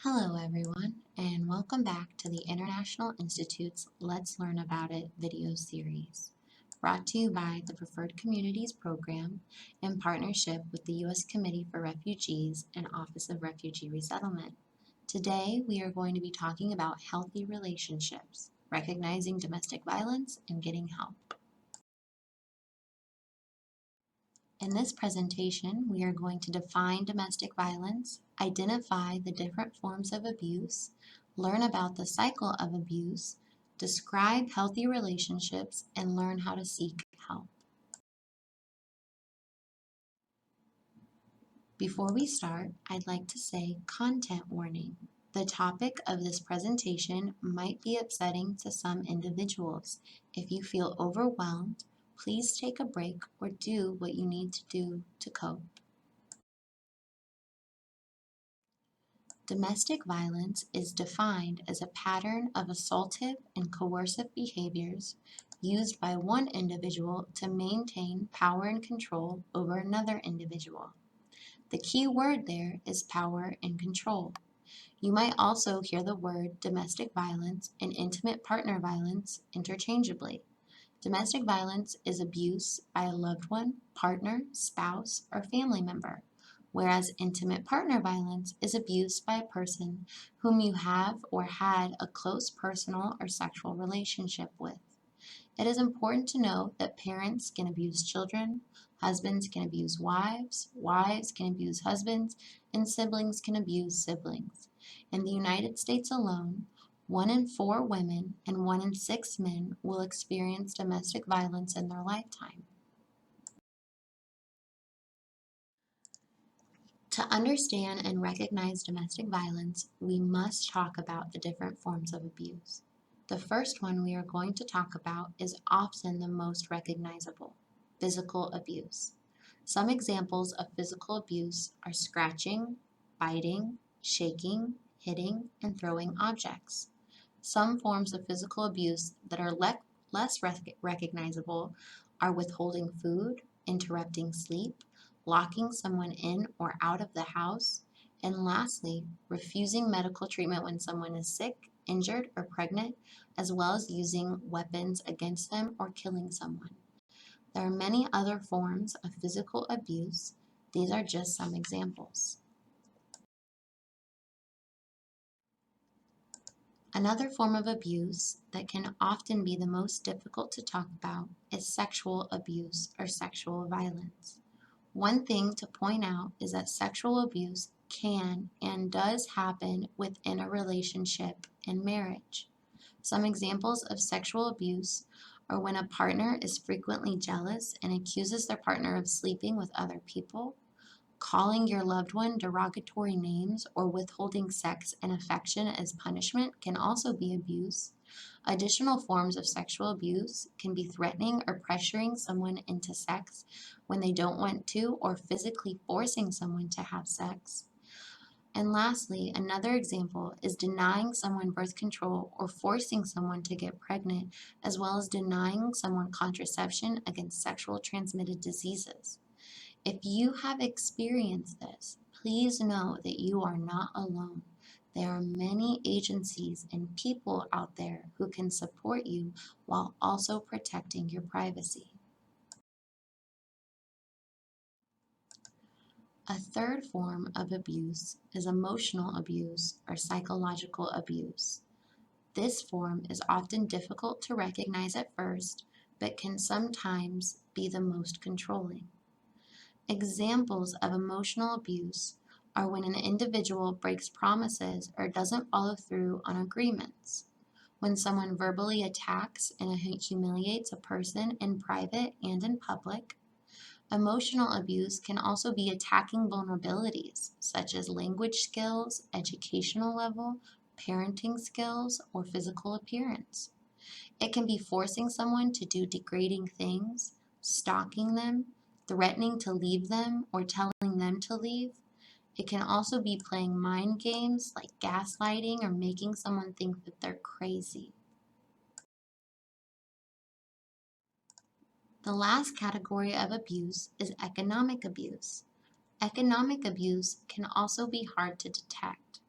Hello everyone, and welcome back to the International Institute's Let's Learn About It video series, brought to you by the Preferred Communities Program in partnership with the U.S. Committee for Refugees and Office of Refugee Resettlement. Today, we are going to be talking about healthy relationships, recognizing domestic violence, and getting help. In this presentation, we are going to define domestic violence, identify the different forms of abuse, learn about the cycle of abuse, describe healthy relationships, and learn how to seek help. Before we start, I'd like to say content warning. The topic of this presentation might be upsetting to some individuals. If you feel overwhelmed, please take a break or do what you need to do to cope. Domestic violence is defined as a pattern of assaultive and coercive behaviors used by one individual to maintain power and control over another individual. The key word there is power and control. You might also hear the word domestic violence and intimate partner violence interchangeably. Domestic violence is abuse by a loved one, partner, spouse, or family member, whereas intimate partner violence is abuse by a person whom you have or had a close personal or sexual relationship with. It is important to note that parents can abuse children, husbands can abuse wives, wives can abuse husbands, and siblings can abuse siblings. In the United States alone, 1 in 4 women and 1 in 6 men will experience domestic violence in their lifetime. To understand and recognize domestic violence, we must talk about the different forms of abuse. The first one we are going to talk about is often the most recognizable: physical abuse. Some examples of physical abuse are scratching, biting, shaking, hitting, and throwing objects. Some forms of physical abuse that are less recognizable are withholding food, interrupting sleep, locking someone in or out of the house, and lastly, refusing medical treatment when someone is sick, injured, or pregnant, as well as using weapons against them or killing someone. There are many other forms of physical abuse. These are just some examples. Another form of abuse that can often be the most difficult to talk about is sexual abuse or sexual violence. One thing to point out is that sexual abuse can and does happen within a relationship and marriage. Some examples of sexual abuse are when a partner is frequently jealous and accuses their partner of sleeping with other people. Calling your loved one derogatory names or withholding sex and affection as punishment can also be abuse. Additional forms of sexual abuse can be threatening or pressuring someone into sex when they don't want to, or physically forcing someone to have sex. And lastly, another example is denying someone birth control or forcing someone to get pregnant, as well as denying someone contraception against sexual transmitted diseases. If you have experienced this, please know that you are not alone. There are many agencies and people out there who can support you while also protecting your privacy. A third form of abuse is emotional abuse or psychological abuse. This form is often difficult to recognize at first, but can sometimes be the most controlling. Examples of emotional abuse are when an individual breaks promises or doesn't follow through on agreements, when someone verbally attacks and humiliates a person in private and in public. Emotional abuse can also be attacking vulnerabilities such as language skills, educational level, parenting skills, or physical appearance. It can be forcing someone to do degrading things, stalking them, threatening to leave them, or telling them to leave. It can also be playing mind games like gaslighting or making someone think that they're crazy. The last category of abuse is economic abuse. Economic abuse can also be hard to detect.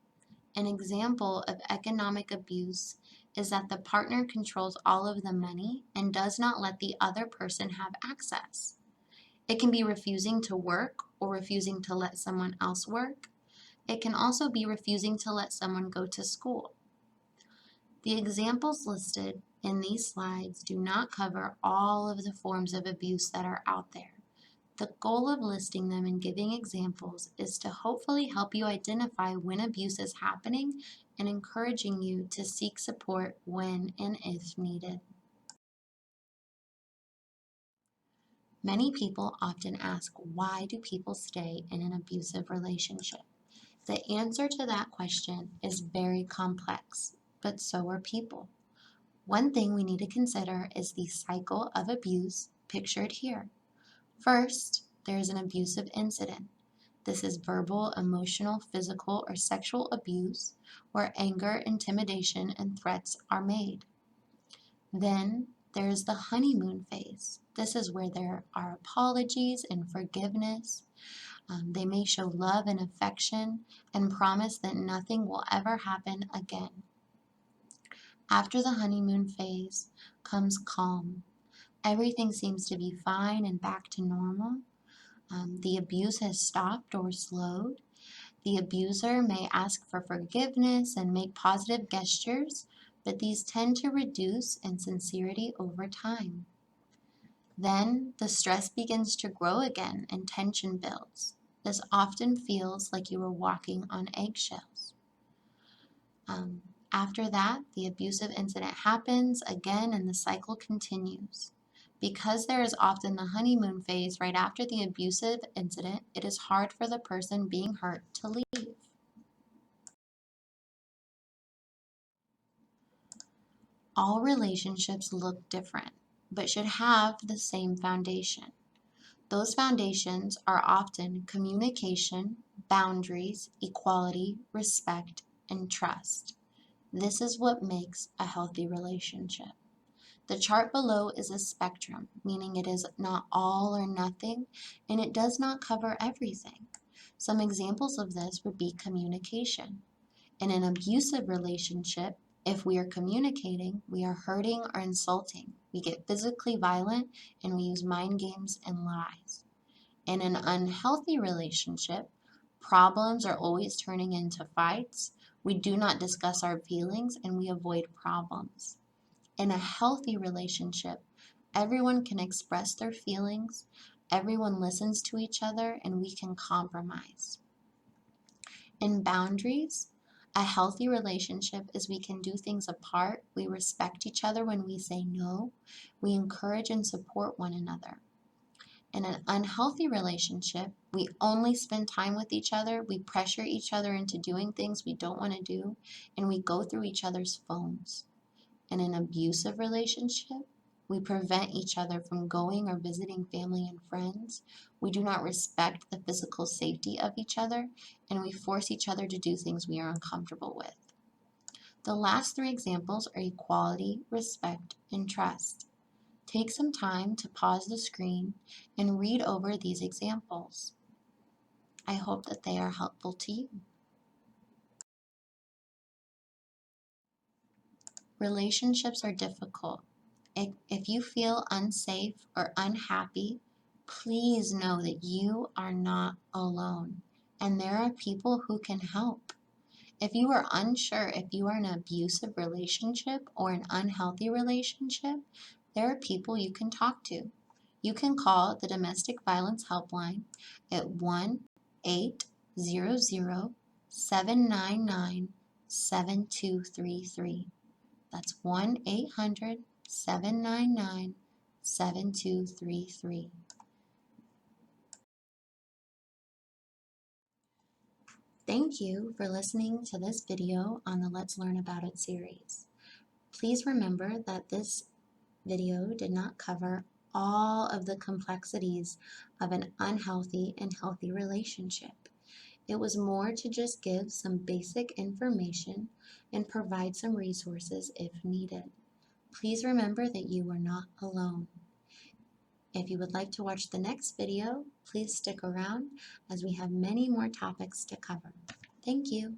An example of economic abuse is that the partner controls all of the money and does not let the other person have access. It can be refusing to work or refusing to let someone else work. It can also be refusing to let someone go to school. The examples listed in these slides do not cover all of the forms of abuse that are out there. The goal of listing them and giving examples is to hopefully help you identify when abuse is happening and encouraging you to seek support when and if needed. Many people often ask, why do people stay in an abusive relationship? The answer to that question is very complex, but so are people. One thing we need to consider is the cycle of abuse pictured here. First, there is an abusive incident. This is verbal, emotional, physical, or sexual abuse where anger, intimidation, and threats are made. Then there is the honeymoon phase. This is where there are apologies and forgiveness. They may show love and affection and promise that nothing will ever happen again. After the honeymoon phase comes calm. Everything seems to be fine and back to normal. The abuse has stopped or slowed. The abuser may ask for forgiveness and make positive gestures, but these tend to reduce in sincerity over time. Then the stress begins to grow again and tension builds. This often feels like you are walking on eggshells. After that, the abusive incident happens again and the cycle continues. Because there is often the honeymoon phase right after the abusive incident, it is hard for the person being hurt to leave. All relationships look different, but should have the same foundation. Those foundations are often communication, boundaries, equality, respect, and trust. This is what makes a healthy relationship. The chart below is a spectrum, meaning it is not all or nothing, and it does not cover everything. Some examples of this would be communication. In an abusive relationship, if we are communicating, we are hurting or insulting. We get physically violent and we use mind games and lies. In an unhealthy relationship, problems are always turning into fights. We do not discuss our feelings and we avoid problems. In a healthy relationship, everyone can express their feelings, everyone listens to each other, and we can compromise. In boundaries, a healthy relationship is we can do things apart, we respect each other when we say no, we encourage and support one another. In an unhealthy relationship, we only spend time with each other, we pressure each other into doing things we don't want to do, and we go through each other's phones. In an abusive relationship, we prevent each other from going or visiting family and friends. We do not respect the physical safety of each other, and we force each other to do things we are uncomfortable with. The last three examples are equality, respect, and trust. Take some time to pause the screen and read over these examples. I hope that they are helpful to you. Relationships are difficult. If you feel unsafe or unhappy, please know that you are not alone and there are people who can help. If you are unsure if you are in an abusive relationship or an unhealthy relationship, there are people you can talk to. You can call the Domestic Violence Helpline at 1-800-799-7233. That's 1-800-799-7233. Thank you for listening to this video on the Let's Learn About It series. Please remember that this video did not cover all of the complexities of an unhealthy and healthy relationship. It was more to just give some basic information and provide some resources if needed. Please remember that you are not alone. If you would like to watch the next video, please stick around as we have many more topics to cover. Thank you.